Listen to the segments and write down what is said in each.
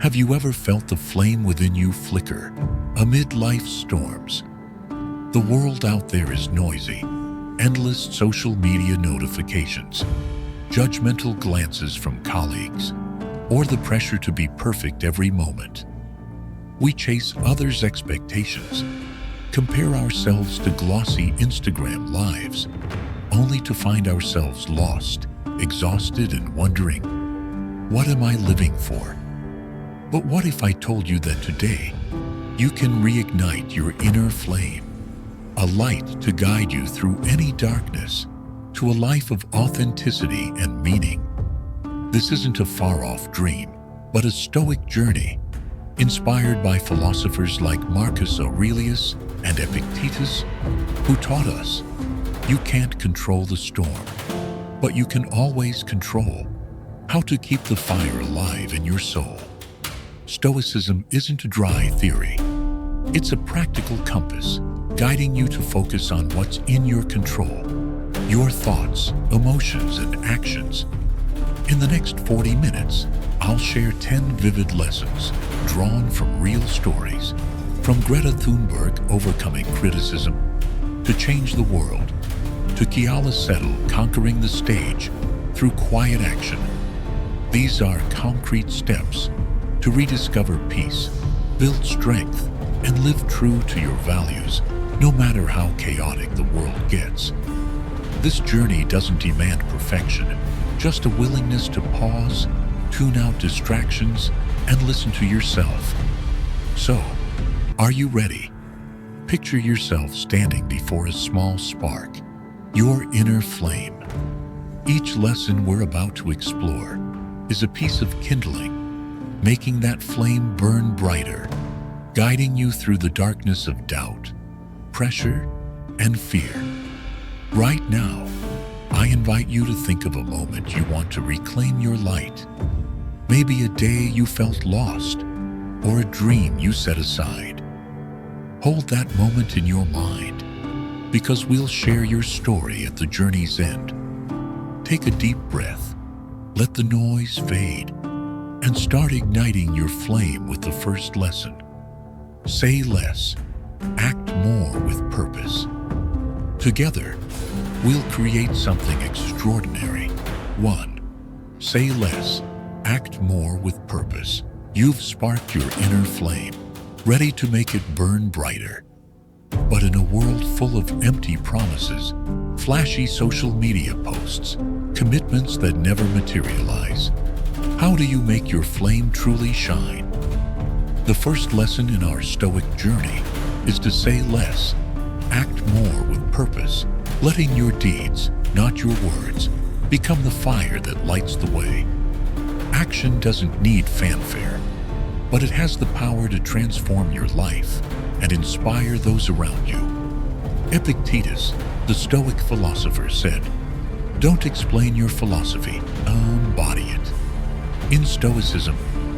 Have you ever felt the flame within you flicker amid life's storms? The world out there is noisy, endless social media notifications, judgmental glances from colleagues, or the pressure to be perfect every moment. We chase others' expectations, compare ourselves to glossy Instagram lives, only to find ourselves lost, exhausted, and wondering, what am I living for? But what if I told you that today, you can reignite your inner flame, a light to guide you through any darkness to a life of authenticity and meaning? This isn't a far-off dream, but a Stoic journey, inspired by philosophers like Marcus Aurelius and Epictetus, who taught us, you can't control the storm, but you can always control how to keep the fire alive in your soul. Stoicism isn't a dry theory. It's a practical compass, guiding you to focus on what's in your control, your thoughts, emotions, and actions. In the next 40 minutes, I'll share 10 vivid lessons drawn from real stories, from Greta Thunberg overcoming criticism to change the world, to Keala Settle conquering the stage through quiet action. These are concrete steps to rediscover peace, build strength, and live true to your values, no matter how chaotic the world gets. This journey doesn't demand perfection, just a willingness to pause, tune out distractions, and listen to yourself. So, are you ready? Picture yourself standing before a small spark, your inner flame. Each lesson we're about to explore is a piece of kindling, making that flame burn brighter, guiding you through the darkness of doubt, pressure, and fear. Right now, I invite you to think of a moment you want to reclaim your light. Maybe a day you felt lost, or a dream you set aside. Hold that moment in your mind, because we'll share your story at the journey's end. Take a deep breath, let the noise fade, and start igniting your flame with the first lesson. Say less, act more with purpose. Together, we'll create something extraordinary. 1. Say less, act more with purpose. You've sparked your inner flame, ready to make it burn brighter. But in a world full of empty promises, flashy social media posts, commitments that never materialize, how do you make your flame truly shine? The first lesson in our Stoic journey is to say less, act more with purpose, letting your deeds, not your words, become the fire that lights the way. Action doesn't need fanfare, but it has the power to transform your life and inspire those around you. Epictetus, the Stoic philosopher, said, "Don't explain your philosophy, embody it." In Stoicism,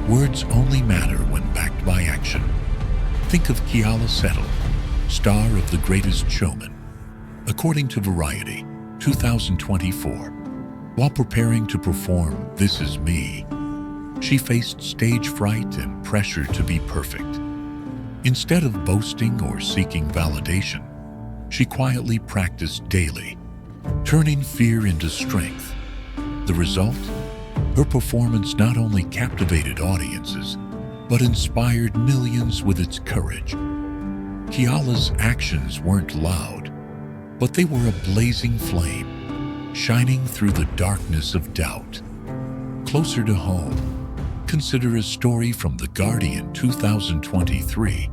words only matter when backed by action. Think of Keala Settle, star of The Greatest Showman. According to Variety, 2024, while preparing to perform This Is Me, she faced stage fright and pressure to be perfect. Instead of boasting or seeking validation, she quietly practiced daily, turning fear into strength. The result? Her performance not only captivated audiences, but inspired millions with its courage. Keala's actions weren't loud, but they were a blazing flame, shining through the darkness of doubt. Closer to home, consider a story from The Guardian 2023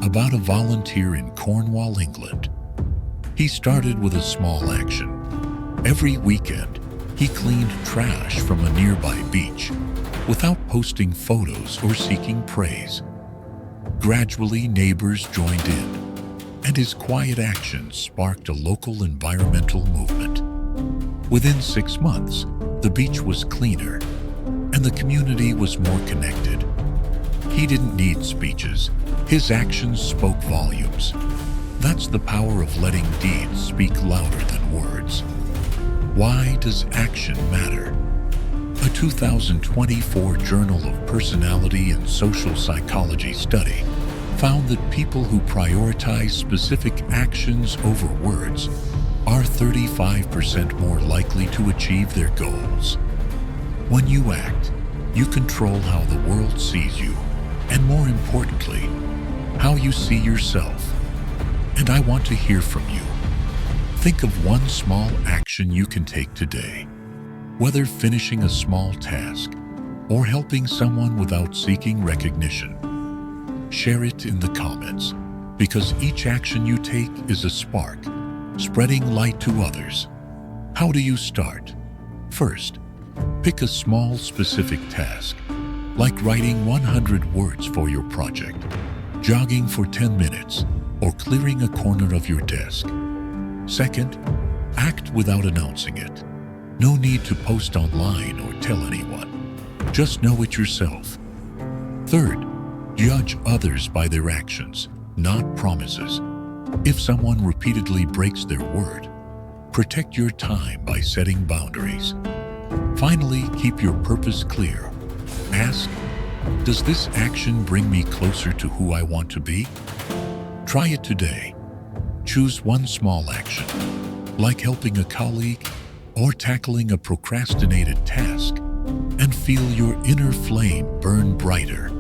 about a volunteer in Cornwall, England. He started with a small action. Every weekend, he cleaned trash from a nearby beach without posting photos or seeking praise. Gradually, neighbors joined in, and his quiet actions sparked a local environmental movement. Within 6 months, the beach was cleaner, and the community was more connected. He didn't need speeches. His actions spoke volumes. That's the power of letting deeds speak louder than words. Why does action matter? A 2024 Journal of Personality and Social Psychology study found that people who prioritize specific actions over words are 35% more likely to achieve their goals. When you act, you control how the world sees you, and more importantly, how you see yourself. And I want to hear from you. Think of one small action you can take today, whether finishing a small task or helping someone without seeking recognition. Share it in the comments, because each action you take is a spark, spreading light to others. How do you start? First, pick a small specific task, like writing 100 words for your project, jogging for 10 minutes, or clearing a corner of your desk. Second, act without announcing it. No need to post online or tell anyone. Just know it yourself. Third, judge others by their actions, not promises. If someone repeatedly breaks their word, protect your time by setting boundaries. Finally, keep your purpose clear. Ask, does this action bring me closer to who I want to be? Try it today. Choose one small action, like helping a colleague or tackling a procrastinated task, and feel your inner flame burn brighter.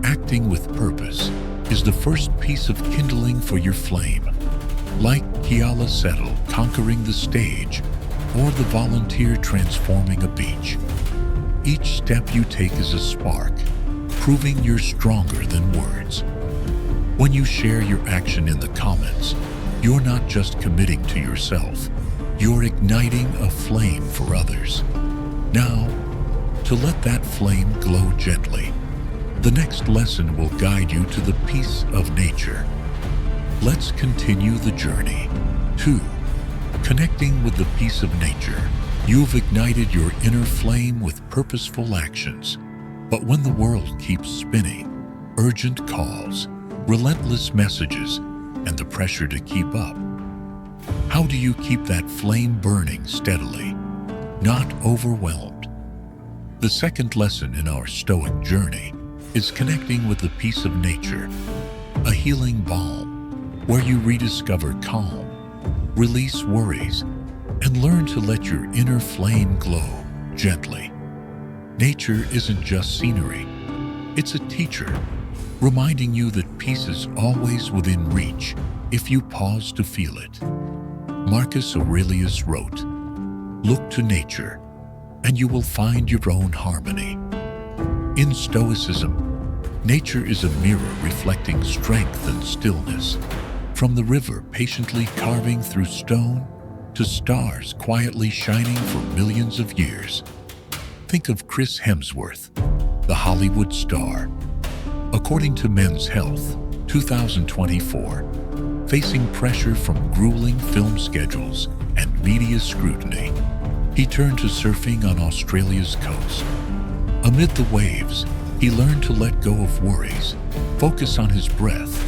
Acting with purpose is the first piece of kindling for your flame, like Keala Settle conquering the stage or the volunteer transforming a beach. Each step you take is a spark, proving you're stronger than words. When you share your action in the comments, you're not just committing to yourself, you're igniting a flame for others. Now, to let that flame glow gently, the next lesson will guide you to the peace of nature. Let's continue the journey. 2. Connecting with the peace of nature. You've ignited your inner flame with purposeful actions. But when the world keeps spinning, urgent calls, relentless messages, and the pressure to keep up, how do you keep that flame burning steadily, not overwhelmed? The second lesson in our Stoic journey is connecting with the peace of nature, a healing balm where you rediscover calm, release worries, and learn to let your inner flame glow gently. Nature isn't just scenery, it's a teacher, reminding you that peace is always within reach if you pause to feel it. Marcus Aurelius wrote, "Look to nature, and you will find your own harmony." In Stoicism, nature is a mirror reflecting strength and stillness, from the river patiently carving through stone to stars quietly shining for millions of years. Think of Chris Hemsworth, the Hollywood star. According to Men's Health, 2024, facing pressure from grueling film schedules and media scrutiny, he turned to surfing on Australia's coast. Amid the waves, he learned to let go of worries, focus on his breath,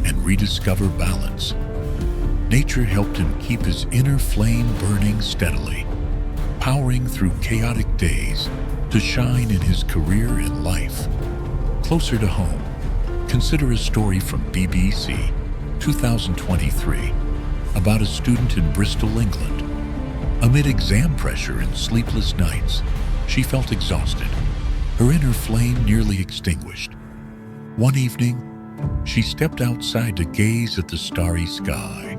and rediscover balance. Nature helped him keep his inner flame burning steadily, powering through chaotic days to shine in his career and life. Closer to home, consider a story from BBC 2023 about a student in Bristol, England. Amid exam pressure and sleepless nights, she felt exhausted, her inner flame nearly extinguished. One evening, she stepped outside to gaze at the starry sky.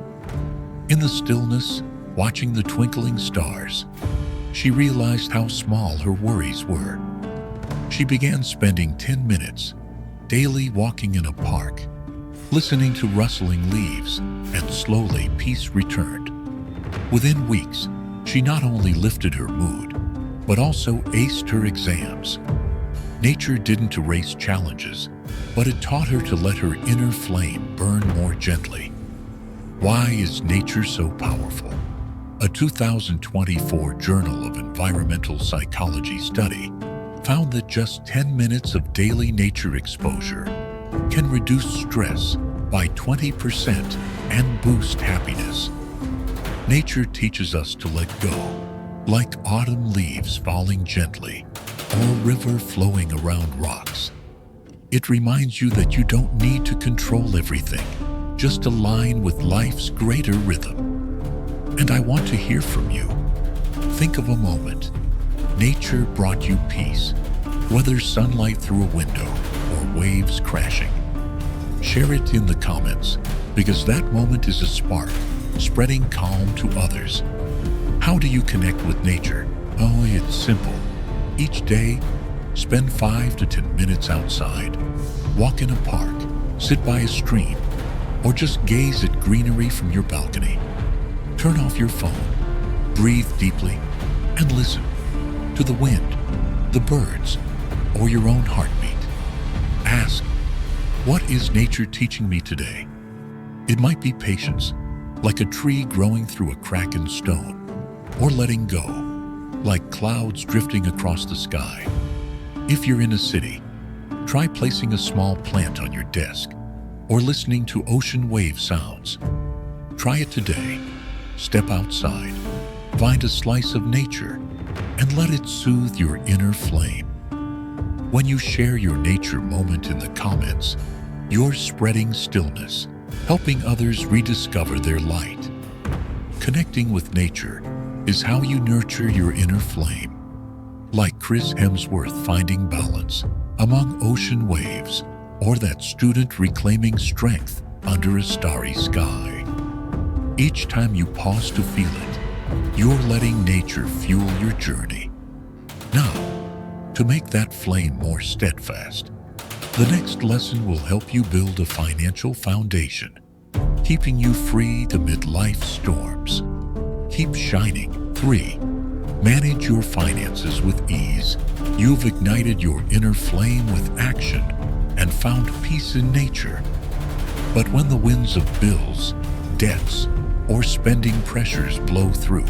In the stillness, watching the twinkling stars, she realized how small her worries were. She began spending 10 minutes daily walking in a park, listening to rustling leaves, and slowly peace returned. Within weeks, she not only lifted her mood, but also aced her exams. Nature didn't erase challenges, but it taught her to let her inner flame burn more gently. Why is nature so powerful? A 2024 Journal of Environmental Psychology study found that just 10 minutes of daily nature exposure can reduce stress by 20% and boost happiness. Nature teaches us to let go, like autumn leaves falling gently or a river flowing around rocks. It reminds you that you don't need to control everything, just align with life's greater rhythm. And I want to hear from you. Think of a moment. Nature brought you peace, whether sunlight through a window or waves crashing. Share it in the comments, because that moment is a spark, spreading calm to others. How do you connect with nature? Oh, it's simple. Each day, spend 5 to 10 minutes outside. Walk in a park, sit by a stream, or just gaze at greenery from your balcony. Turn off your phone, breathe deeply, and listen to the wind, the birds, or your own heartbeat. Ask, what is nature teaching me today? It might be patience, like a tree growing through a crack in stone, or letting go, like clouds drifting across the sky. If you're in a city, try placing a small plant on your desk, or listening to ocean wave sounds. Try it today. Step outside, find a slice of nature, and let it soothe your inner flame. When you share your nature moment in the comments, you're spreading stillness, helping others rediscover their light. Connecting with nature is how you nurture your inner flame. Like Chris Hemsworth finding balance among ocean waves, or that student reclaiming strength under a starry sky. Each time you pause to feel it, you're letting nature fuel your journey. Now, to make that flame more steadfast, the next lesson will help you build a financial foundation, keeping you free amid life's storms. Keep shining. 3. Manage your finances with ease. You've ignited your inner flame with action and found peace in nature. But when the winds of bills, debts, or spending pressures blow through,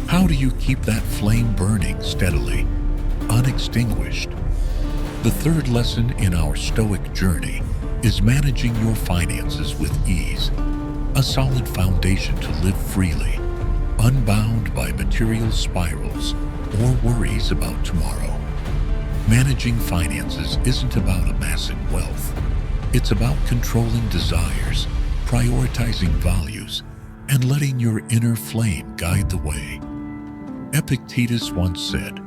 how do you keep that flame burning steadily, unextinguished? The third lesson in our Stoic journey is managing your finances with ease, a solid foundation to live freely, unbound by material spirals or worries about tomorrow. Managing finances isn't about amassing wealth. It's about controlling desires, prioritizing values, and letting your inner flame guide the way. Epictetus once said,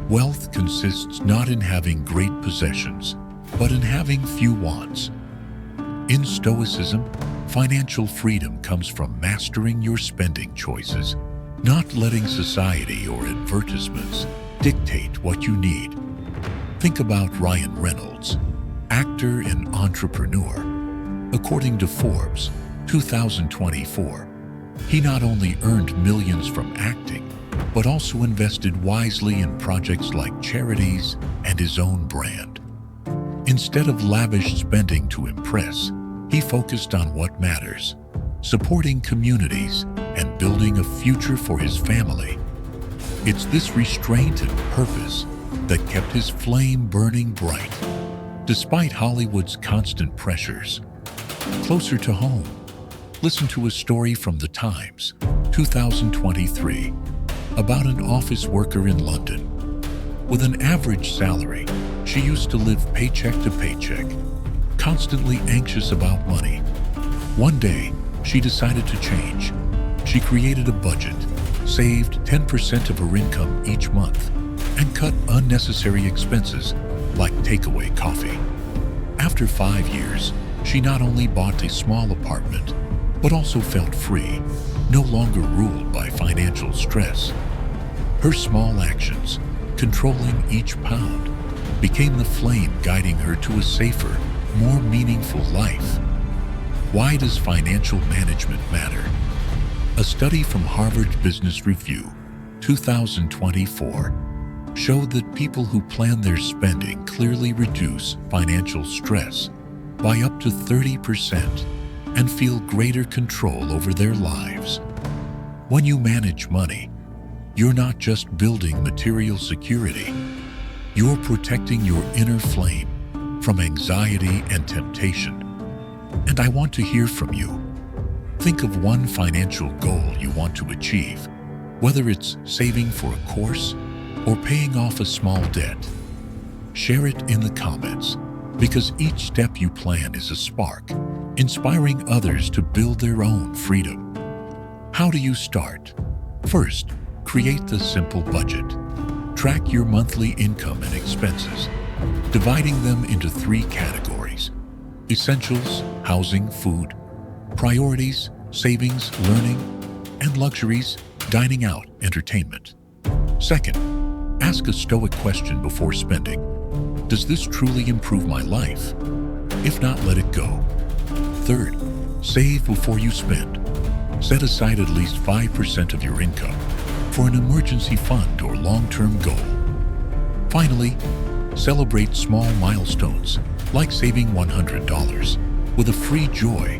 "Wealth consists not in having great possessions, but in having few wants." In Stoicism, financial freedom comes from mastering your spending choices, not letting society or advertisements dictate what you need. Think about Ryan Reynolds, actor and entrepreneur. According to Forbes 2024, he not only earned millions from acting, but also invested wisely in projects like charities and his own brand. Instead of lavish spending to impress, he focused on what matters, supporting communities and building a future for his family. It's this restraint and purpose that kept his flame burning bright, despite Hollywood's constant pressures. Closer to home, listen to a story from The Times, 2023, about an office worker in London. With an average salary, she used to live paycheck to paycheck, constantly anxious about money. One day, she decided to change. She created a budget, saved 10% of her income each month, and cut unnecessary expenses like takeaway coffee. After 5 years, she not only bought a small apartment, but also felt free, no longer ruled by financial stress. Her small actions, controlling each pound, became the flame guiding her to a safer, more meaningful life. Why does financial management matter? A study from Harvard Business Review, 2024, showed that people who plan their spending clearly reduce financial stress by up to 30% and feel greater control over their lives. When you manage money, you're not just building material security, you're protecting your inner flame from anxiety and temptation. And I want to hear from you. Think of one financial goal you want to achieve, Whether it's saving for a course or paying off a small debt, share it in the comments, because each step you plan is a spark, inspiring others to build their own freedom. How do you start? First, create the simple budget. Track your monthly income and expenses, dividing them into 3 categories: essentials, housing, food; priorities, savings, learning; and luxuries, dining out, entertainment. Second, ask a Stoic question before spending. Does this truly improve my life? If not, let it go. Third, save before you spend. Set aside at least 5% of your income for an emergency fund or long-term goal. Finally, celebrate small milestones, like saving $100, with a free joy,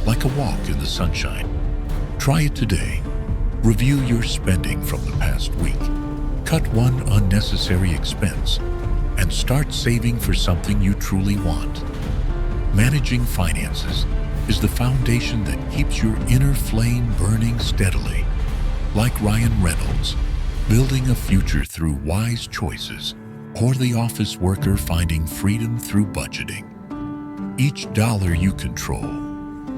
like a walk in the sunshine. Try it today. Review your spending from the past week. Cut one unnecessary expense and start saving for something you truly want. Managing finances is the foundation that keeps your inner flame burning steadily. Like Ryan Reynolds, building a future through wise choices, or the office worker finding freedom through budgeting. Each dollar you control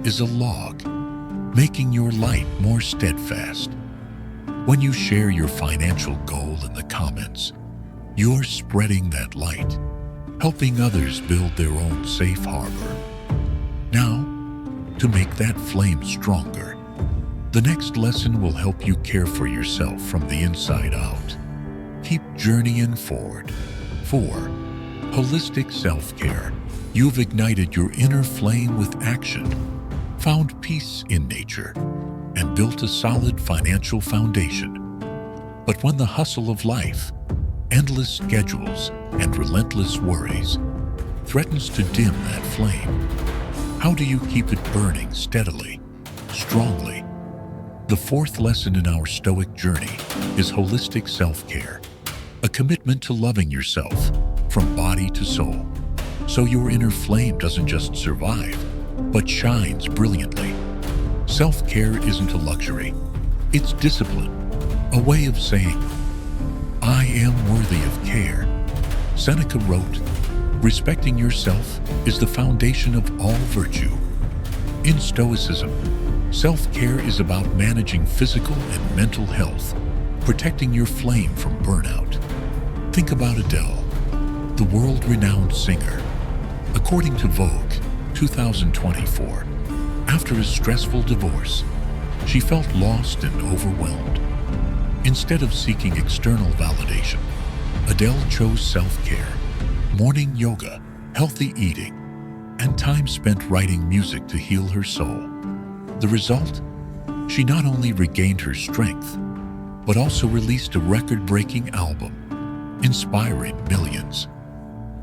is a log, making your light more steadfast. When you share your financial goal in the comments, you're spreading that light, helping others build their own safe harbor. Now, to make that flame stronger, the next lesson will help you care for yourself from the inside out. Keep journeying forward. 4. Holistic self-care. You've ignited your inner flame with action, found peace in nature, and built a solid financial foundation. But when the hustle of life, endless schedules, and relentless worries threatens to dim that flame, how do you keep it burning steadily, strongly? The 4th lesson in our Stoic journey is holistic self-care, a commitment to loving yourself from body to soul, so your inner flame doesn't just survive, but shines brilliantly. Self-care isn't a luxury, it's discipline, a way of saying, I am worthy of care. Seneca wrote, respecting yourself is the foundation of all virtue. In Stoicism, self-care is about managing physical and mental health, protecting your flame from burnout. Think about Adele, the world-renowned singer. According to Vogue, 2024, after a stressful divorce, she felt lost and overwhelmed. Instead of seeking external validation, Adele chose self-care, morning yoga, healthy eating, and time spent writing music to heal her soul. The result? She not only regained her strength, but also released a record-breaking album, inspiring millions.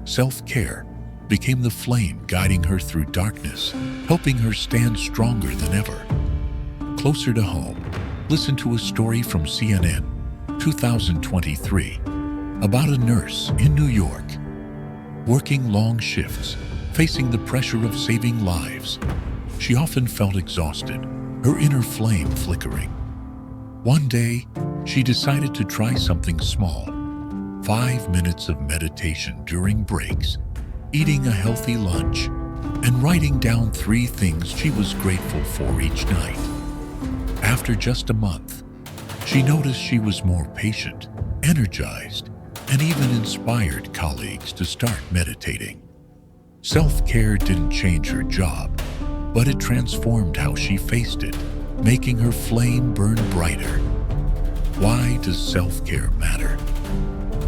Self-care became the flame guiding her through darkness, helping her stand stronger than ever. Closer to home, listen to a story from CNN, 2023, about a nurse in New York, working long shifts, facing the pressure of saving lives. She often felt exhausted, her inner flame flickering. One day, she decided to try something small: 5 minutes of meditation during breaks, eating a healthy lunch, and writing down 3 things she was grateful for each night. After just a month, she noticed she was more patient, energized, and even inspired colleagues to start meditating. Self-care didn't change her job, but it transformed how she faced it, making her flame burn brighter. Why does self-care matter?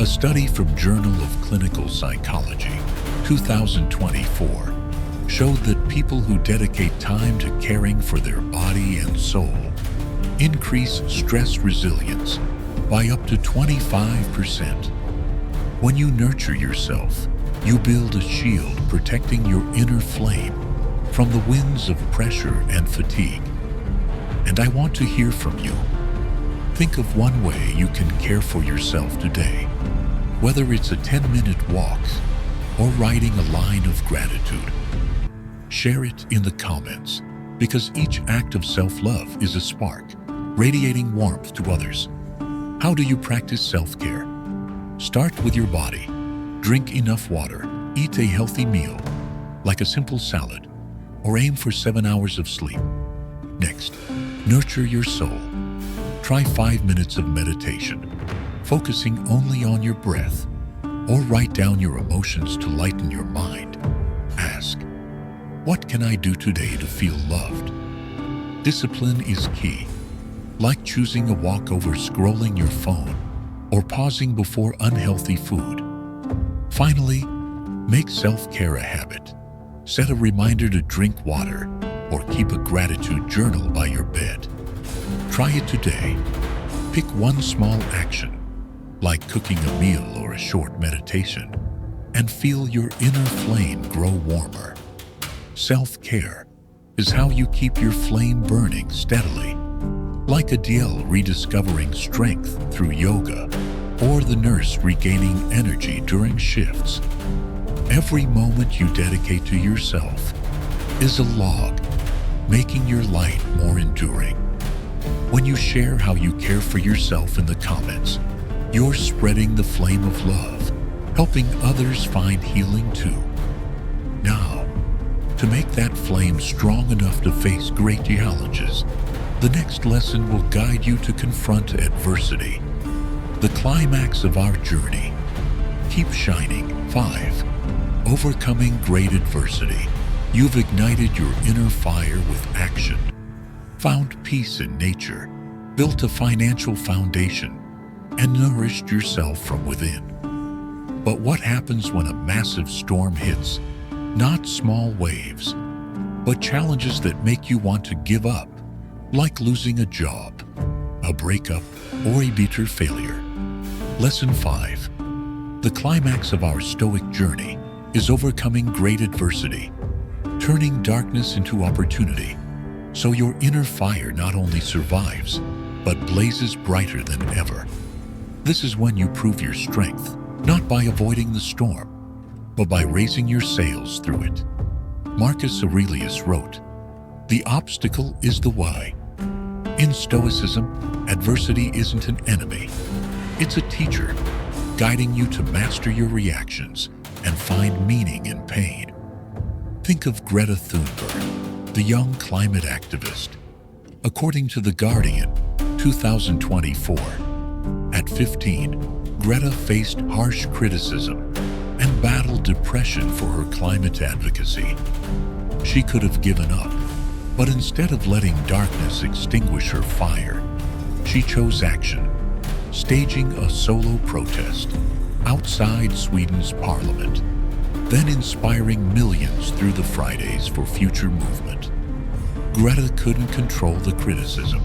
A study from Journal of Clinical Psychology, 2024, showed that people who dedicate time to caring for their body and soul increase stress resilience by up to 25%. When you nurture yourself, you build a shield protecting your inner flame from the winds of pressure and fatigue. And I want to hear from you. Think of one way you can care for yourself today, whether it's a 10-minute walk or writing a line of gratitude. Share it in the comments, because each act of self-love is a spark, radiating warmth to others. How do you practice self-care? Start with your body. Drink enough water, eat a healthy meal, like a simple salad, or aim for 7 hours of sleep. Next, nurture your soul. Try 5 minutes of meditation, focusing only on your breath, or write down your emotions to lighten your mind. Ask, what can I do today to feel loved? Discipline is key, like choosing a walk over scrolling your phone or pausing before unhealthy food. Finally, make self-care a habit. Set a reminder to drink water or keep a gratitude journal by your bed. Try it today. Pick one small action, like cooking a meal or a short meditation, and feel your inner flame grow warmer. Self-care is how you keep your flame burning steadily, like Adele rediscovering strength through yoga, or the nurse regaining energy during shifts. Every moment you dedicate to yourself is a log, making your light more enduring. When you share how you care for yourself in the comments, you're spreading the flame of love, helping others find healing too. Now, to make that flame strong enough to face great challenges, the next lesson will guide you to confront adversity, the climax of our journey. Keep shining. 5. Overcoming great adversity. You've ignited your inner fire with action, found peace in nature, built a financial foundation, and nourished yourself from within. But what happens when a massive storm hits? Not small waves, but challenges that make you want to give up, like losing a job, a breakup, or a bitter failure. Lesson 5. The climax of our Stoic journey is overcoming great adversity, turning darkness into opportunity, so your inner fire not only survives, but blazes brighter than ever. This is when you prove your strength, not by avoiding the storm, but by raising your sails through it. Marcus Aurelius wrote, "The obstacle is the way." In Stoicism, adversity isn't an enemy. It's a teacher, guiding you to master your reactions and find meaning in pain. Think of Greta Thunberg, the young climate activist. According to The Guardian, 2024, at 15, Greta faced harsh criticism and battled depression for her climate advocacy. She could have given up, but instead of letting darkness extinguish her fire, she chose action, staging a solo protest outside Sweden's parliament, then inspiring millions through the Fridays for Future movement. Greta couldn't control the criticism,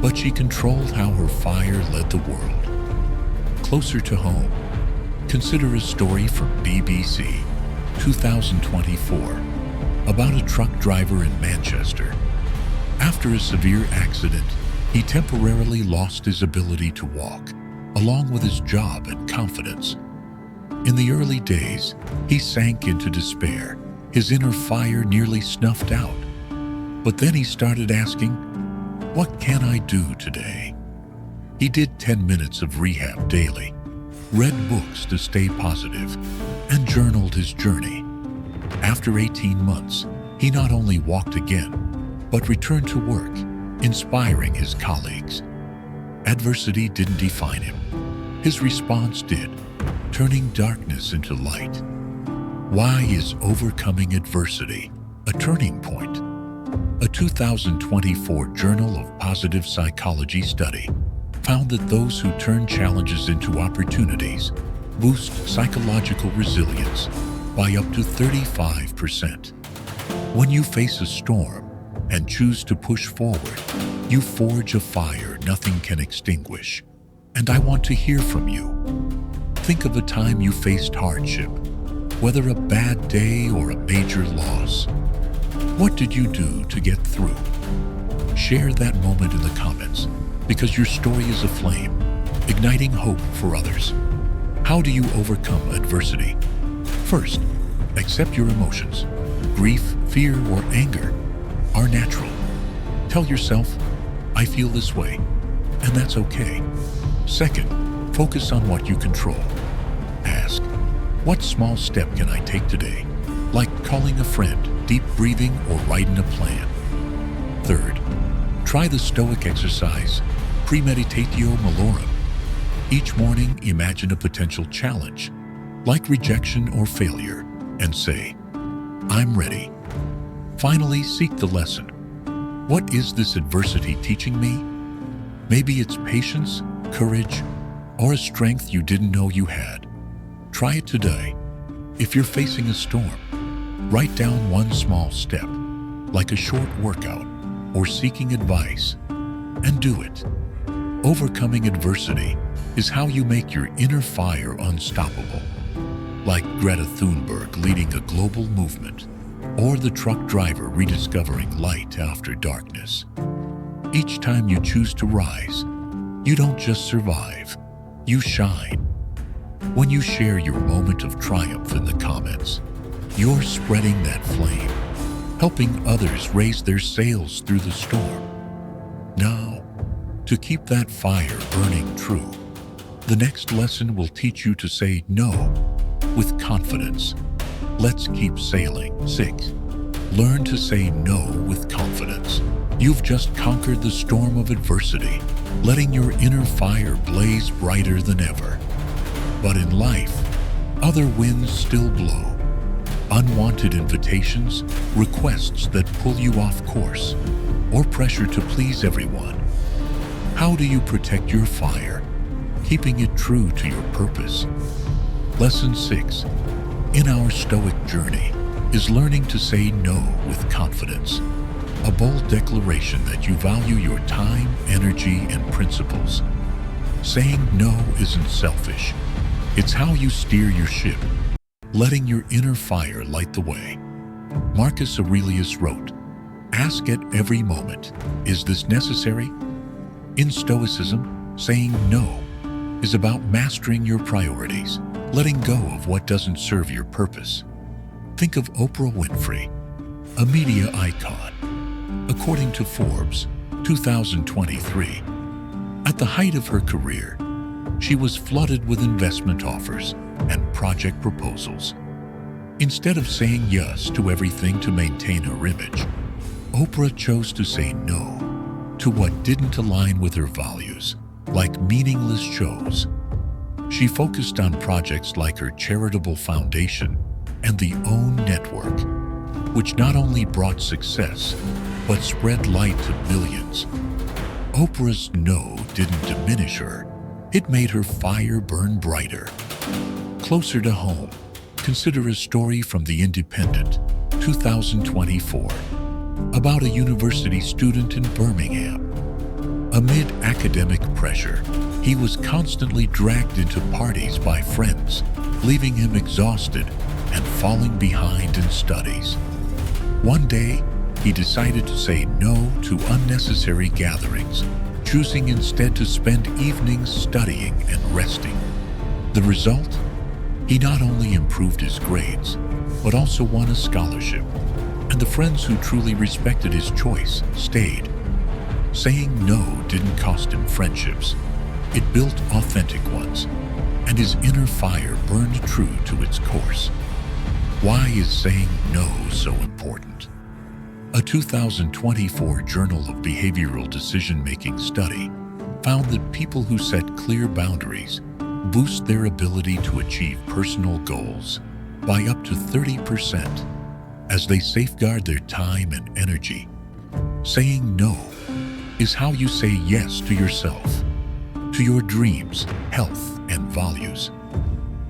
but she controlled how her fire led the world. Closer to home, consider a story from BBC 2024 about a truck driver in Manchester. After a severe accident, he temporarily lost his ability to walk, along with his job and confidence. In the early days, he sank into despair, his inner fire nearly snuffed out. But then he started asking, "What can I do today?" He did 10 minutes of rehab daily, read books to stay positive, and journaled his journey. After 18 months, he not only walked again, but returned to work, inspiring his colleagues. Adversity didn't define him. His response did, turning darkness into light. Why is overcoming adversity a turning point? A 2024 Journal of Positive Psychology study found that those who turn challenges into opportunities boost psychological resilience by up to 35%. When you face a storm and choose to push forward, you forge a fire nothing can extinguish. And I want to hear from you. Think of a time you faced hardship, whether a bad day or a major loss. What did you do to get through? Share that moment in the comments, because your story is a flame, igniting hope for others. How do you overcome adversity? First, accept your emotions. Grief, fear, or anger are natural. Tell yourself, I feel this way, and that's okay. Second, focus on what you control. Ask, what small step can I take today? Like calling a friend, deep breathing, or writing a plan. Third, try the Stoic exercise, premeditatio malorum. Each morning, imagine a potential challenge, like rejection or failure, and say, I'm ready. Finally, seek the lesson. What is this adversity teaching me? Maybe it's patience, courage, or a strength you didn't know you had. Try it today. If you're facing a storm, write down one small step, like a short workout or seeking advice, and do it. Overcoming adversity is how you make your inner fire unstoppable. Like Greta Thunberg leading a global movement, or the truck driver rediscovering light after darkness. Each time you choose to rise, you don't just survive, you shine. When you share your moment of triumph in the comments, you're spreading that flame, helping others raise their sails through the storm. Now, to keep that fire burning true, the next lesson will teach you to say no with confidence. Let's keep sailing. 6. Learn to say no with confidence. You've just conquered the storm of adversity, letting your inner fire blaze brighter than ever. But in life, other winds still blow. Unwanted invitations, requests that pull you off course, or pressure to please everyone. How do you protect your fire, keeping it true to your purpose? Lesson 6 in our Stoic journey is learning to say no with confidence. A bold declaration that you value your time, energy, and principles. Saying no isn't selfish. It's how you steer your ship, letting your inner fire light the way. Marcus Aurelius wrote, "Ask at every moment, is this necessary?" In Stoicism, saying no is about mastering your priorities, letting go of what doesn't serve your purpose. Think of Oprah Winfrey, a media icon. According to Forbes, 2023, at the height of her career, she was flooded with investment offers and project proposals. Instead of saying yes to everything to maintain her image, Oprah chose to say no to what didn't align with her values, like meaningless shows. She focused on projects like her charitable foundation and the OWN network, which not only brought success, but spread light to billions. Oprah's no didn't diminish her. It made her fire burn brighter. Closer to home, consider a story from The Independent, 2024, about a university student in Birmingham. Amid academic pressure, he was constantly dragged into parties by friends, leaving him exhausted and falling behind in studies. One day, he decided to say no to unnecessary gatherings, choosing instead to spend evenings studying and resting. The result? He not only improved his grades, but also won a scholarship, and the friends who truly respected his choice stayed. Saying no didn't cost him friendships. It built authentic ones, and his inner fire burned true to its course. Why is saying no so important? A 2024 Journal of Behavioral Decision-Making study found that people who set clear boundaries boost their ability to achieve personal goals by up to 30% as they safeguard their time and energy. Saying no is how you say yes to yourself, to your dreams, health, and values.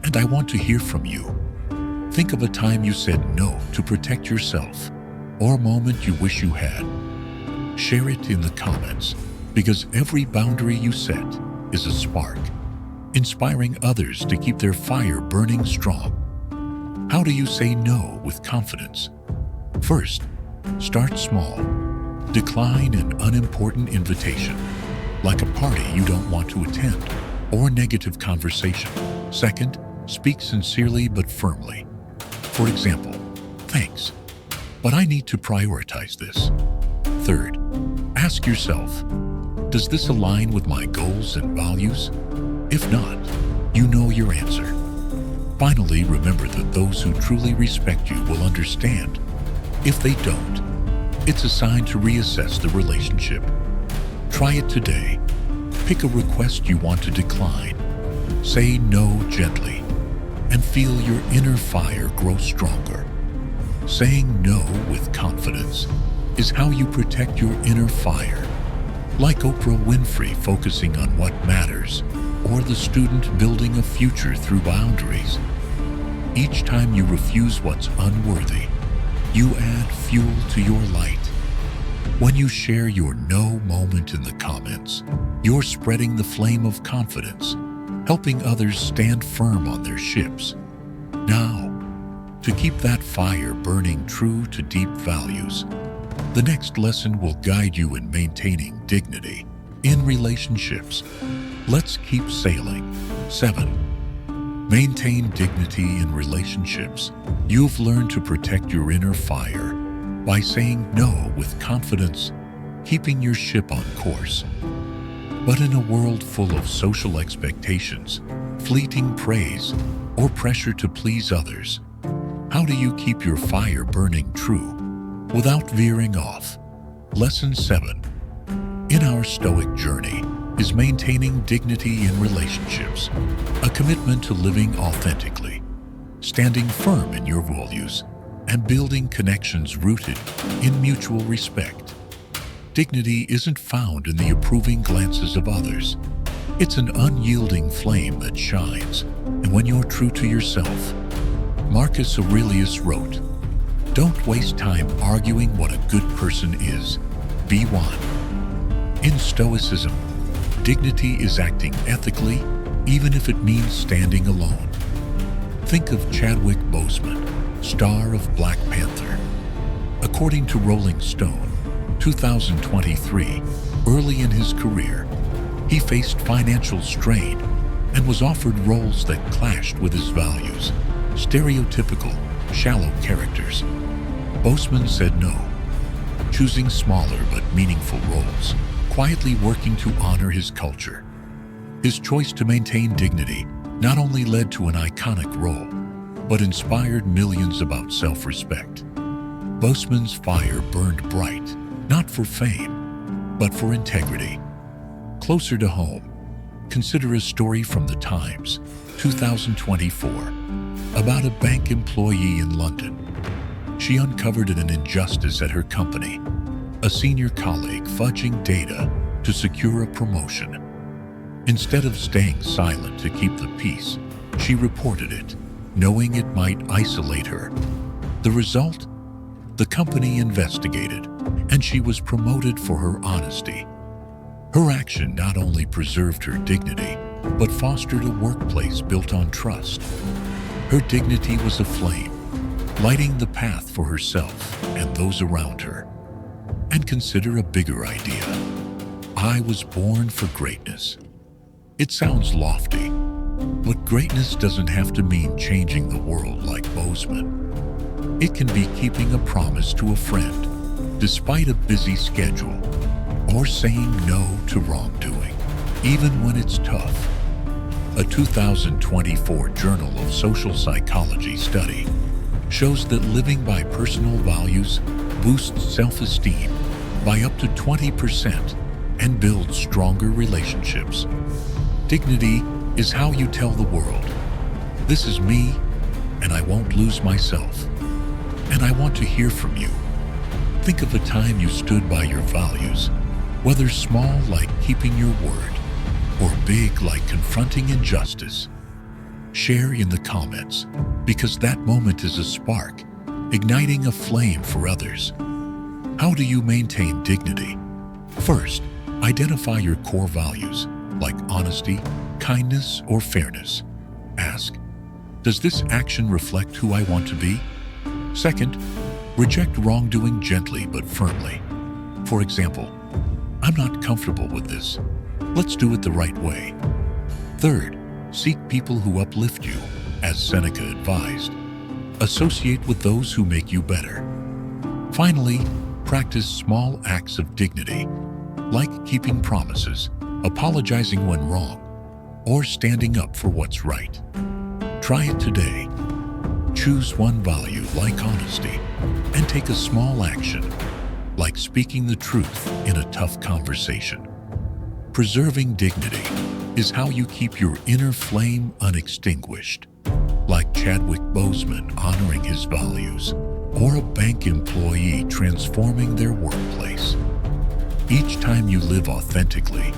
And I want to hear from you. Think of a time you said no to protect yourself, or a moment you wish you had. Share it in the comments, because every boundary you set is a spark, inspiring others to keep their fire burning strong. How do you say no with confidence? First, start small. Decline an unimportant invitation, like a party you don't want to attend, or a negative conversation. Second, speak sincerely but firmly. For example, thanks, but I need to prioritize this. Third, ask yourself, Does this align with my goals and values? If not, you know your answer. Finally, remember that those who truly respect you will understand. If they don't, it's a sign to reassess the relationship. Try it today. Pick a request you want to decline. Say no gently, and feel your inner fire grow stronger. Saying no with confidence is how you protect your inner fire. Like Oprah Winfrey focusing on what matters, or the student building a future through boundaries. Each time you refuse what's unworthy, you add fuel to your light. When you share your no moment in the comments, you're spreading the flame of confidence, helping others stand firm on their ships. Now, to keep that fire burning true to deep values, the next lesson will guide you in maintaining dignity in relationships. Let's keep sailing. 7. Maintain dignity in relationships. You've learned to protect your inner fire by saying no with confidence, keeping your ship on course. But in a world full of social expectations, fleeting praise, or pressure to please others, how do you keep your fire burning true without veering off? Lesson 7. In our Stoic journey is maintaining dignity in relationships, a commitment to living authentically, standing firm in your values, and building connections rooted in mutual respect. Dignity isn't found in the approving glances of others. It's an unyielding flame that shines, and when you're true to yourself. Marcus Aurelius wrote, "Don't waste time arguing what a good person is. Be one." In Stoicism, dignity is acting ethically, even if it means standing alone. Think of Chadwick Boseman, star of Black Panther. According to Rolling Stone, 2023, early in his career, he faced financial strain and was offered roles that clashed with his values, stereotypical, shallow characters. Boseman said no, choosing smaller but meaningful roles, quietly working to honor his culture. His choice to maintain dignity not only led to an iconic role, but inspired millions about self-respect. Boseman's fire burned bright, not for fame, but for integrity. Closer to home, consider a story from the Times, 2024, about a bank employee in London. She uncovered an injustice at her company, a senior colleague fudging data to secure a promotion. Instead of staying silent to keep the peace, she reported it, knowing it might isolate her. The result? The company investigated, and she was promoted for her honesty. Her action not only preserved her dignity, but fostered a workplace built on trust. Her dignity was a flame, lighting the path for herself and those around her. And consider a bigger idea. I was born for greatness. It sounds lofty, but greatness doesn't have to mean changing the world like Boseman. It can be keeping a promise to a friend, despite a busy schedule, or saying no to wrongdoing, even when it's tough. A 2024 Journal of Social Psychology study shows that living by personal values boosts self-esteem by up to 20% and builds stronger relationships. Dignity is how you tell the world, "This is me, and I won't lose myself." And I want to hear from you. Think of a time you stood by your values, whether small like keeping your word, or big like confronting injustice. Share in the comments, because that moment is a spark, igniting a flame for others. How do you maintain dignity? First, identify your core values, like honesty, kindness, or fairness. Ask, does this action reflect who I want to be? Second, reject wrongdoing gently but firmly. For example, I'm not comfortable with this. Let's do it the right way. Third, seek people who uplift you, as Seneca advised. Associate with those who make you better. Finally, practice small acts of dignity, like keeping promises, apologizing when wrong, or standing up for what's right. Try it today. Choose one value like honesty and take a small action like speaking the truth in a tough conversation. Preserving dignity is how you keep your inner flame unextinguished, like Chadwick Boseman honoring his values, or a bank employee transforming their workplace. Each time you live authentically,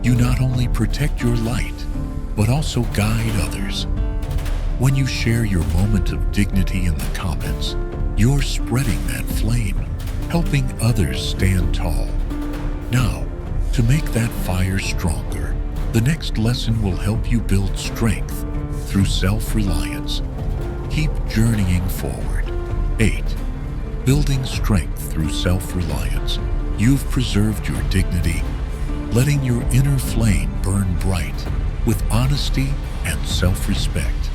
you not only protect your light, but also guide others. When you share your moment of dignity in the comments, you're spreading that flame, helping others stand tall. Now, to make that fire stronger, the next lesson will help you build strength through self-reliance. Keep journeying forward. 8. Building strength through self-reliance. You've preserved your dignity, letting your inner flame burn bright with honesty and self-respect.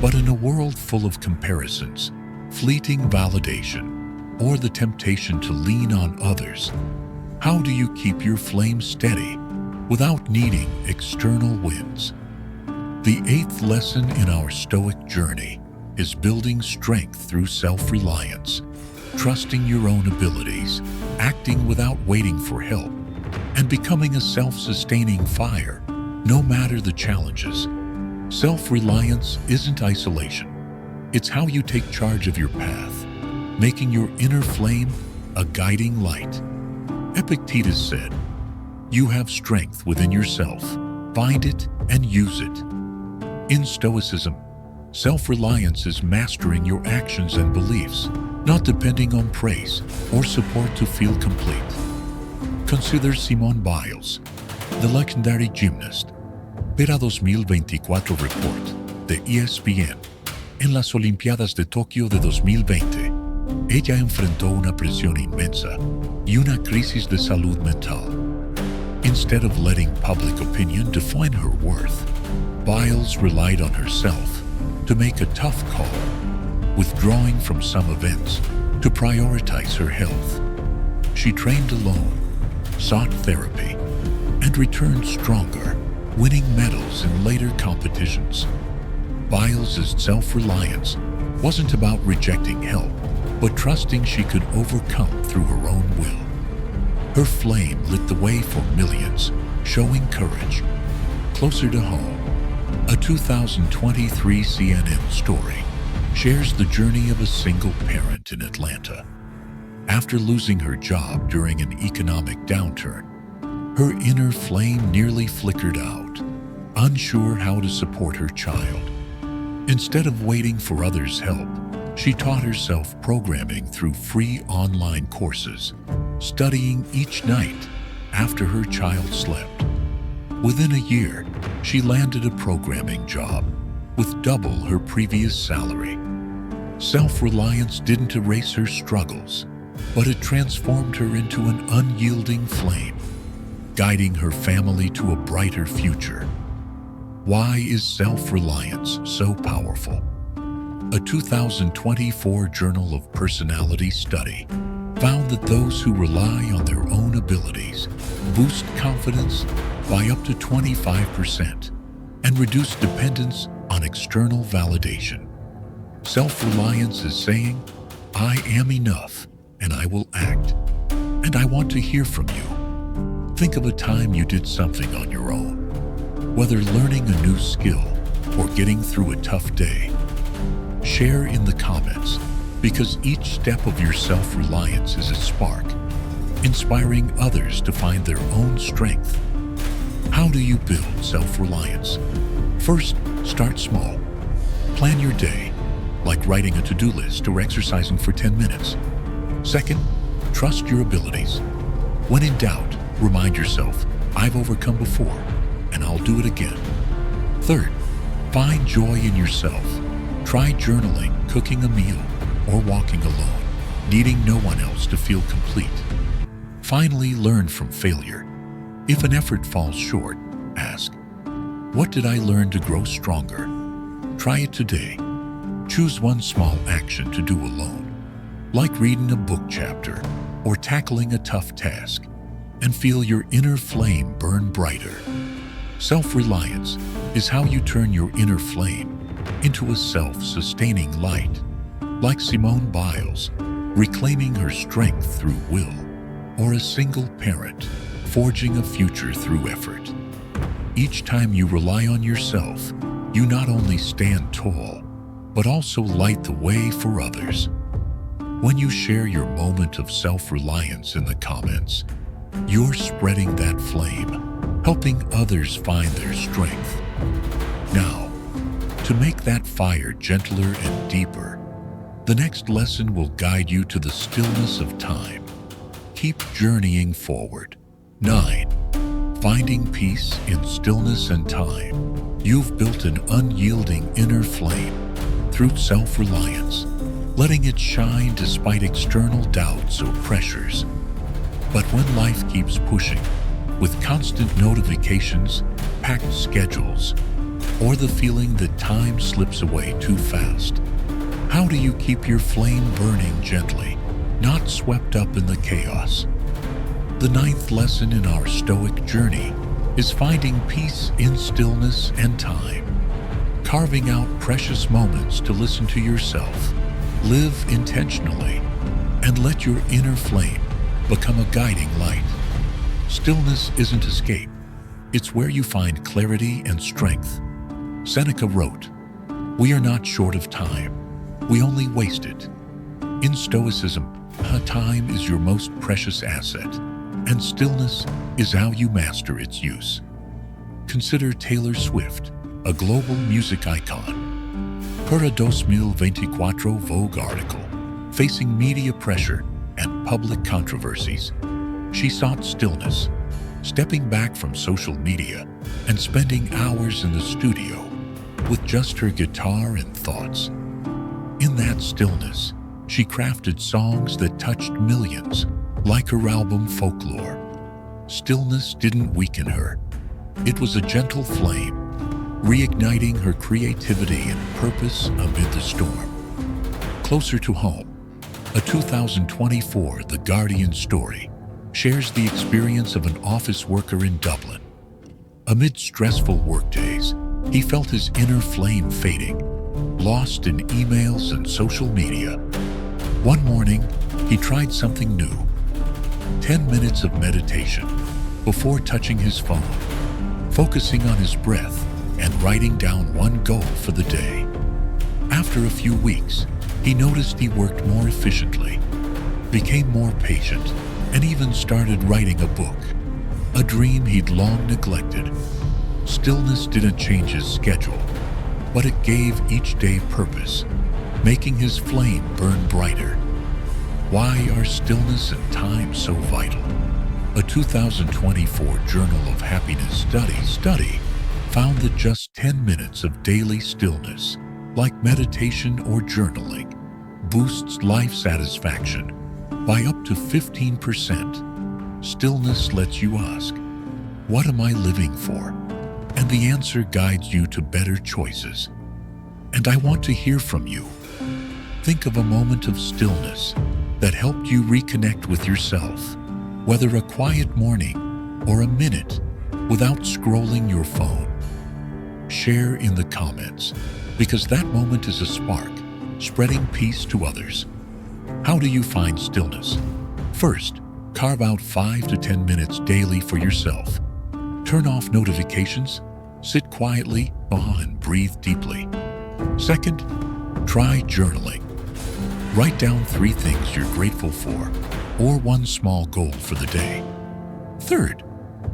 But in a world full of comparisons, fleeting validation, or the temptation to lean on others, how do you keep your flame steady without needing external winds? The 8th lesson in our Stoic journey is building strength through self-reliance, trusting your own abilities, acting without waiting for help, and becoming a self-sustaining fire, no matter the challenges. Self-reliance isn't isolation. It's how you take charge of your path, making your inner flame a guiding light. Epictetus said, "You have strength within yourself. Find it and use it." In Stoicism, self-reliance is mastering your actions and beliefs, not depending on praise or support to feel complete. Consider Simone Biles, the legendary gymnast. Para 2024 report de ESPN. En las Olimpiadas de Tokio de 2020, ella enfrentó una presión inmensa y una crisis de salud mental. Instead of letting public opinion define her worth, Biles relied on herself to make a tough call, withdrawing from some events to prioritize her health. She trained alone, sought therapy, and returned stronger, winning medals in later competitions. Biles' self-reliance wasn't about rejecting help, but trusting she could overcome through her own will. Her flame lit the way for millions, showing courage. Closer to home, a 2023 CNN story shares the journey of a single parent in Atlanta. After losing her job during an economic downturn, her inner flame nearly flickered out, unsure how to support her child. Instead of waiting for others' help, she taught herself programming through free online courses, studying each night after her child slept. Within a year, she landed a programming job with double her previous salary. Self-reliance didn't erase her struggles, but it transformed her into an unyielding flame, guiding her family to a brighter future. Why is self-reliance so powerful? A 2024 Journal of Personality study found that those who rely on their own abilities boost confidence by up to 25% and reduce dependence on external validation. Self-reliance is saying, "I am enough and I will act, and I want to hear from you." Think of a time you did something on your own, whether learning a new skill or getting through a tough day. Share in the comments, because each step of your self-reliance is a spark, inspiring others to find their own strength. How do you build self-reliance? First, start small. Plan your day, like writing a to-do list or exercising for 10 minutes. Second, trust your abilities. When in doubt, remind yourself, "I've overcome before, and I'll do it again." Third, find joy in yourself. Try journaling, cooking a meal, or walking alone, needing no one else to feel complete. Finally, learn from failure. If an effort falls short, ask, "What did I learn to grow stronger?" Try it today. Choose one small action to do alone, like reading a book chapter or tackling a tough task. and feel your inner flame burn brighter. Self-reliance is how you turn your inner flame into a self-sustaining light, like Simone Biles, reclaiming her strength through will, or a single parent forging a future through effort. Each time you rely on yourself, you not only stand tall, but also light the way for others. When you share your moment of self-reliance in the comments, you're spreading that flame, helping others find their strength. Now, to make that fire gentler and deeper, the next lesson will guide you to the stillness of time. Keep journeying forward. 9. Finding peace in stillness and time. You've built an unyielding inner flame through self-reliance, letting it shine despite external doubts or pressures. But when life keeps pushing, with constant notifications, packed schedules, or the feeling that time slips away too fast, how do you keep your flame burning gently, not swept up in the chaos? The 9th lesson in our Stoic journey is finding peace in stillness and time. Carving out precious moments to listen to yourself, live intentionally, and let your inner flame become a guiding light. Stillness isn't escape. It's where you find clarity and strength. Seneca wrote, "We are not short of time. We only waste it." In Stoicism, time is your most precious asset, and stillness is how you master its use. Consider Taylor Swift, a global music icon. Per a 2024 Vogue article, facing media pressure and public controversies, she sought stillness, stepping back from social media and spending hours in the studio with just her guitar and thoughts. In that stillness, she crafted songs that touched millions, like her album Folklore. Stillness didn't weaken her. It was a gentle flame, reigniting her creativity and purpose amid the storm. Closer to home, a 2024 The Guardian story shares the experience of an office worker in Dublin. Amid stressful workdays, he felt his inner flame fading, lost in emails and social media. One morning, he tried something new. 10 minutes of meditation before touching his phone, focusing on his breath and writing down one goal for the day. After a few weeks, he noticed he worked more efficiently, became more patient, and even started writing a book, a dream he'd long neglected. Stillness didn't change his schedule, but it gave each day purpose, making his flame burn brighter. Why are stillness and time so vital? A 2024 Journal of Happiness study found that just 10 minutes of daily stillness, like meditation or journaling, boosts life satisfaction by up to 15%. Stillness lets you ask, "What am I living for?" And the answer guides you to better choices. And I want to hear from you. Think of a moment of stillness that helped you reconnect with yourself, whether a quiet morning or a minute without scrolling your phone. Share in the comments, because that moment is a spark, spreading peace to others. How do you find stillness? First, carve out 5 to 10 minutes daily for yourself. Turn off notifications, sit quietly, and breathe deeply. Second, try journaling. Write down 3 things you're grateful for, or one small goal for the day. Third,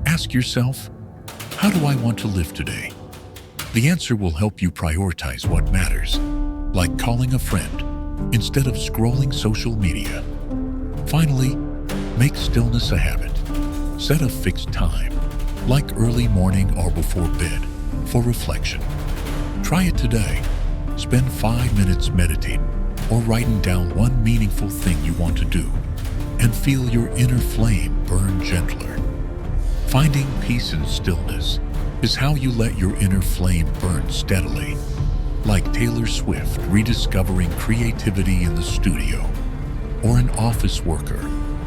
ask yourself, how do I want to live today? The answer will help you prioritize what matters, like calling a friend instead of scrolling social media. Finally, make stillness a habit. Set a fixed time, like early morning or before bed, for reflection. Try it today. Spend 5 minutes meditating or writing down one meaningful thing you want to do, and feel your inner flame burn gentler. Finding peace in stillness is how you let your inner flame burn steadily, like Taylor Swift rediscovering creativity in the studio, or an office worker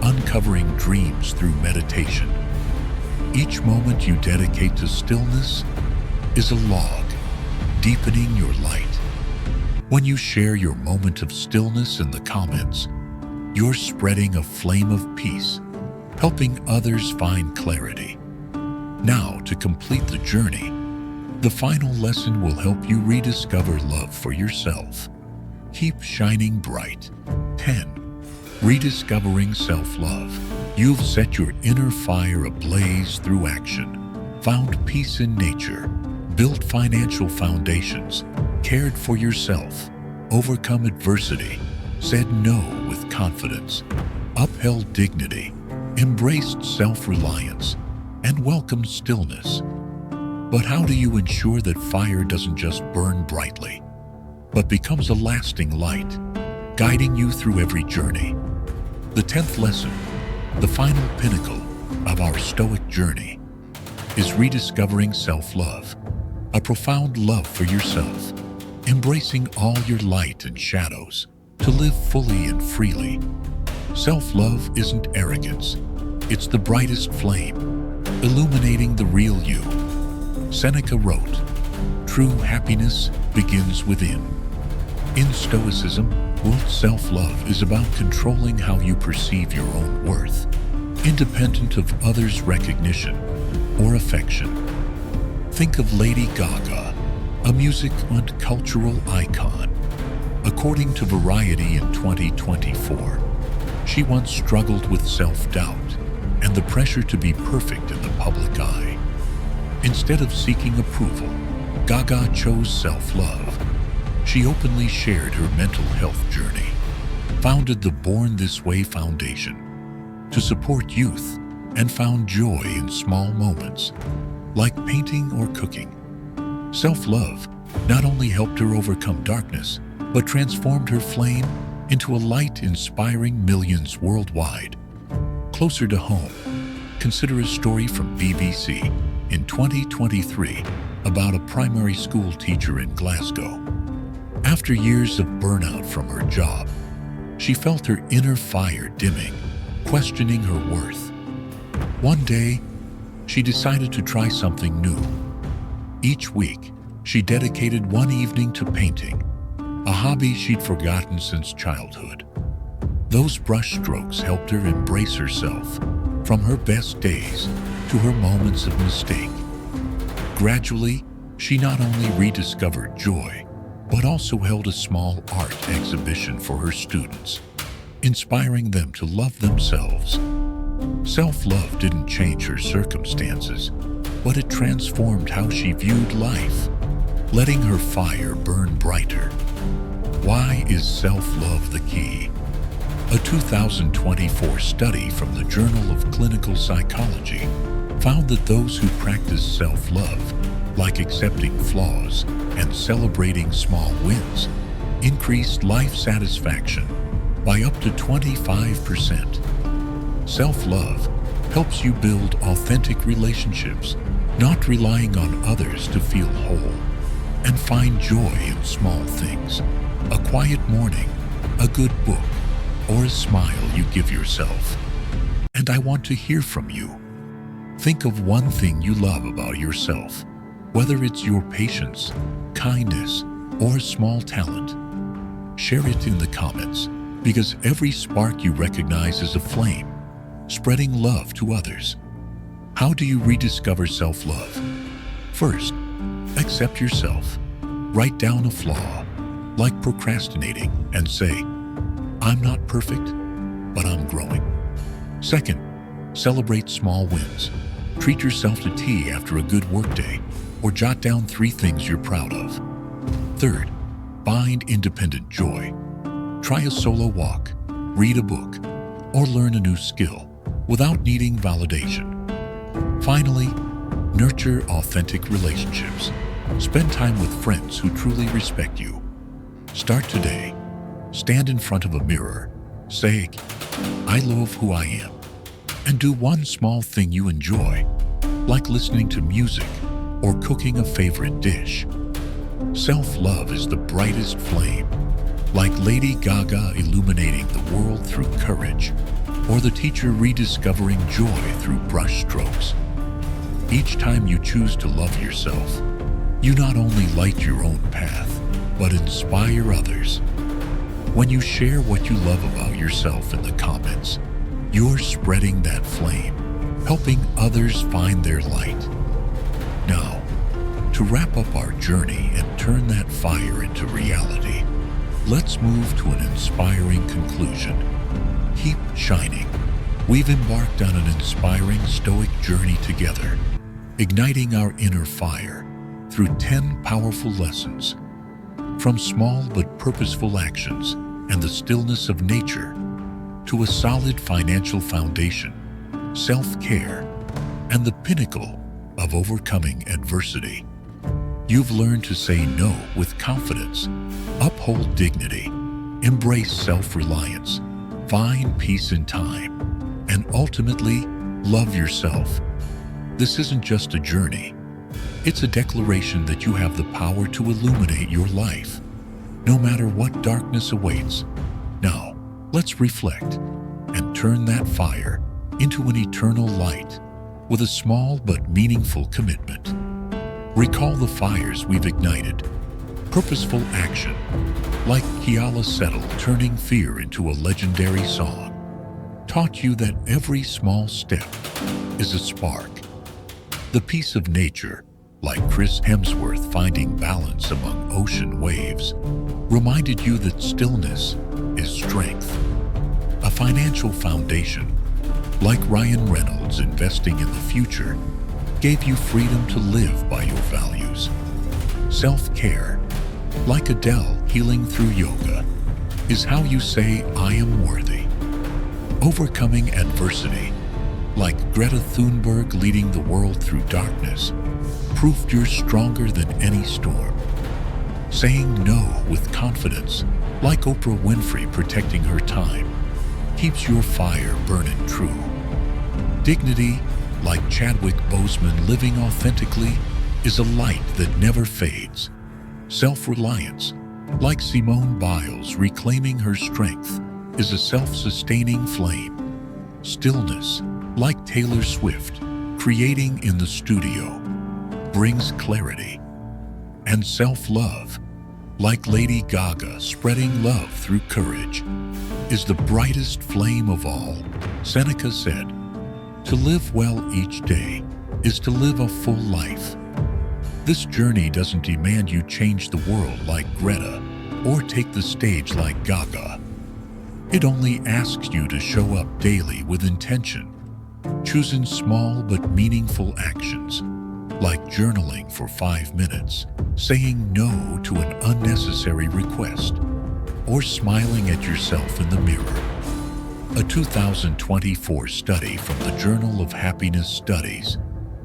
uncovering dreams through meditation. Each moment you dedicate to stillness is a log, deepening your light. When you share your moment of stillness in the comments, you're spreading a flame of peace, helping others find clarity. Now, to complete the journey, the final lesson will help you rediscover love for yourself. Keep shining bright. 10. Rediscovering self-love. You've set your inner fire ablaze through action, found peace in nature, built financial foundations, cared for yourself, overcome adversity, said no with confidence, upheld dignity, embraced self-reliance, and welcomed stillness. But how do you ensure that fire doesn't just burn brightly, but becomes a lasting light, guiding you through every journey? The 10th lesson, the final pinnacle of our Stoic journey, is rediscovering self-love, a profound love for yourself, embracing all your light and shadows to live fully and freely. Self-love isn't arrogance, it's the brightest flame, illuminating the real you. Seneca wrote, "True happiness begins within." In Stoicism, self-love is about controlling how you perceive your own worth, independent of others' recognition or affection. Think of Lady Gaga, a music and cultural icon. According to Variety in 2024, she once struggled with self-doubt and the pressure to be perfect in the public eye. Instead of seeking approval, Gaga chose self-love. She openly shared her mental health journey, founded the Born This Way Foundation to support youth, and found joy in small moments, like painting or cooking. Self-love not only helped her overcome darkness, but transformed her flame into a light inspiring millions worldwide. Closer to home, consider a story from BBC in 2023 about a primary school teacher in Glasgow. After years of burnout from her job, she felt her inner fire dimming, questioning her worth. One day, she decided to try something new. Each week, she dedicated one evening to painting, a hobby she'd forgotten since childhood. Those brushstrokes helped her embrace herself, from her best days to her moments of mistake. Gradually, she not only rediscovered joy, but also held a small art exhibition for her students, inspiring them to love themselves. Self-love didn't change her circumstances, but it transformed how she viewed life, letting her fire burn brighter. Why is self-love the key? A 2024 study from the Journal of Clinical Psychology found that those who practice self-love, like accepting flaws and celebrating small wins, increased life satisfaction by up to 25%. Self-love helps you build authentic relationships, not relying on others to feel whole, and find joy in small things. A quiet morning, a good book, or a smile you give yourself. And I want to hear from you. Think of one thing you love about yourself, whether it's your patience, kindness, or a small talent. Share it in the comments, because every spark you recognize is a flame, spreading love to others. How do you rediscover self-love? First, accept yourself. Write down a flaw, like procrastinating, and say, "I'm not perfect, but I'm growing." Second, celebrate small wins. Treat yourself to tea after a good workday, or jot down 3 things you're proud of. Third, find independent joy. Try a solo walk, read a book, or learn a new skill without needing validation. Finally, nurture authentic relationships. Spend time with friends who truly respect you. Start today. Stand in front of a mirror, say, "I love who I am," and do one small thing you enjoy, like listening to music or cooking a favorite dish. Self-love is the brightest flame, like Lady Gaga illuminating the world through courage. or the teacher rediscovering joy through brush strokes. Each time you choose to love yourself, you not only light your own path, but inspire others. When you share what you love about yourself in the comments, you're spreading that flame, helping others find their light. Now, to wrap up our journey and turn that fire into reality, let's move to an inspiring conclusion. Keep shining. We've embarked on an inspiring Stoic journey together, igniting our inner fire through 10 powerful lessons. From small but purposeful actions and the stillness of nature, to a solid financial foundation, self-care, and the pinnacle of overcoming adversity. You've learned to say no with confidence, uphold dignity, embrace self-reliance, find peace in time, and ultimately love yourself. This isn't just a journey. It's a declaration that you have the power to illuminate your life, no matter what darkness awaits. Now, let's reflect and turn that fire into an eternal light with a small but meaningful commitment. Recall the fires we've ignited. Purposeful action, like Keala Settle turning fear into a legendary song, taught you that every small step is a spark. The peace of nature, like Chris Hemsworth finding balance among ocean waves, reminded you that stillness is strength. A financial foundation, like Ryan Reynolds investing in the future, gave you freedom to live by your values. Self-care, like Adele healing through yoga, is how you say, I am worthy. Overcoming adversity, like Greta Thunberg leading the world through darkness, proved you're stronger than any storm. Saying no with confidence, like Oprah Winfrey protecting her time, keeps your fire burning true. Dignity, like Chadwick Boseman living authentically, is a light that never fades. Self-reliance, like Simone Biles reclaiming her strength, is a self-sustaining flame. Stillness, like Taylor Swift creating in the studio, brings clarity. And self-love, like Lady Gaga spreading love through courage, is the brightest flame of all. Seneca said, to live well each day is to live a full life. This journey doesn't demand you change the world like Greta or take the stage like Gaga. It only asks you to show up daily with intention, choosing small but meaningful actions, like journaling for 5 minutes, saying no to an unnecessary request, or smiling at yourself in the mirror. A 2024 study from the Journal of Happiness Studies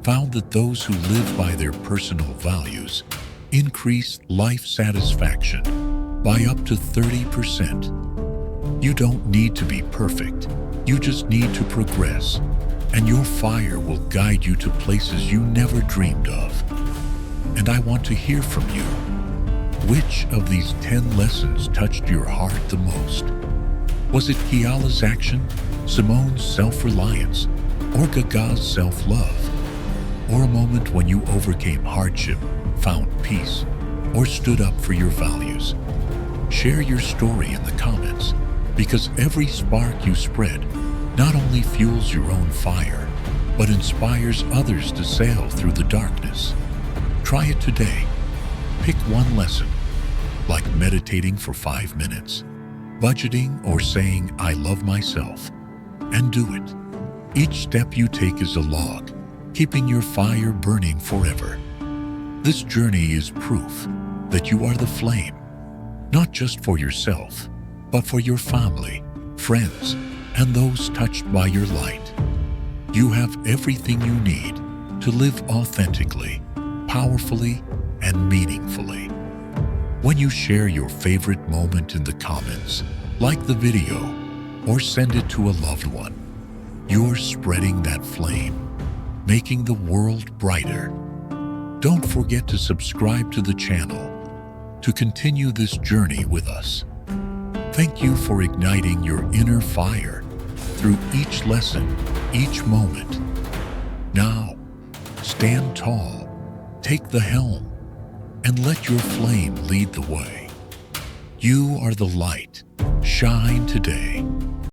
found that those who live by their personal values increase life satisfaction by up to 30%. You don't need to be perfect. You just need to progress, and your fire will guide you to places you never dreamed of. And I want to hear from you. Which of these 10 lessons touched your heart the most? Was it Keala's action, Simone's self-reliance, or Gaga's self-love? Or a moment when you overcame hardship, found peace, or stood up for your values? Share your story in the comments, because every spark you spread not only fuels your own fire, but inspires others to sail through the darkness. Try it today. Pick one lesson, like meditating for 5 minutes, budgeting, or saying, I love myself, and do it. Each step you take is a log, keeping your fire burning forever. This journey is proof that you are the flame, not just for yourself, but for your family, friends, and those touched by your light. You have everything you need to live authentically, powerfully, and meaningfully. When you share your favorite moment in the comments, like the video, or send it to a loved one, you're spreading that flame, making the world brighter. Don't forget to subscribe to the channel to continue this journey with us. Thank you for igniting your inner fire through each lesson, each moment. Now, stand tall, take the helm, and let your flame lead the way. You are the light. Shine today.